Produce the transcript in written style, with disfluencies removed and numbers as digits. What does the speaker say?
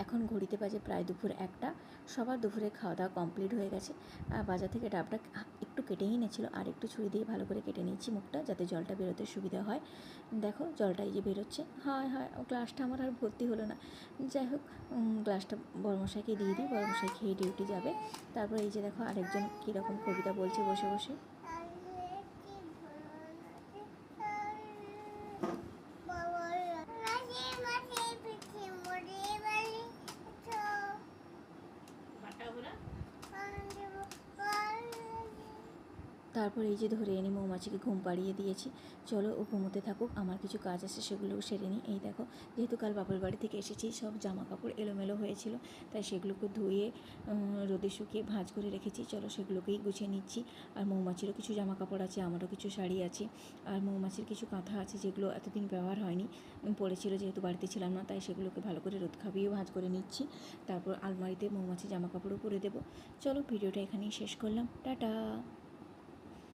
এখন ঘড়িতে বাজে প্রায় দুপুর 1টা। সবার দুপুরে খাওয়া দাওয়া কমপ্লিট হয়ে গেছে। বাজার থেকে ডাবটা একটু কেটেই এনেছিল, আর একটু ছুরি দিয়ে ভালো করে কেটে নিচ্ছি মুখটা, যাতে জলটা বেরোতে সুবিধা হয়। দেখো জলটা এই যে বেরোচ্ছে। হয় গ্লাসটা আমার আর ভর্তি হলো না। যাই হোক, গ্লাসটা বড়মশাইকে দিয়ে দিই, বড়মশাই খেয়ে ডিউটি যাবে। তারপর এই যে দেখো আরেকজন কীরকম কবিতা বলছে বসে বসে। তারপর এই যে ধরে এনে মৌমাছিকে ঘুম পাড়িয়ে দিয়েছি। চলো ও ঘুমোতে থাকুক, আমার কিছু কাজ আছে সেগুলোও সেরে নিই। এই দেখো, যেহেতু কাল বাপের বাড়ি থেকে এসেছি, সব জামা কাপড় এলোমেলো হয়েছিল, তাই সেগুলোকে ধুয়ে রোদে শুকিয়ে ভাঁজ করে রেখেছি। চলো সেগুলোকেই গুছিয়ে নিচ্ছি। আর মৌমাছিরও কিছু জামা কাপড় আছে, আমারও কিছু শাড়ি আছে, আর মৌমাছির কিছু কাঁথা আছে যেগুলো এতদিন ব্যবহার হয়নি, পড়েছিল যেহেতু বাড়িতে ছিলাম না, তাই সেগুলোকে ভালো করে রোদ খাবিয়ে ভাঁজ করে নিচ্ছি। তারপর আলমারিতে মৌমাছি জামা কাপড়ও পরে দেবো। চলো ভিডিওটা এখানেই শেষ করলাম, টাটা।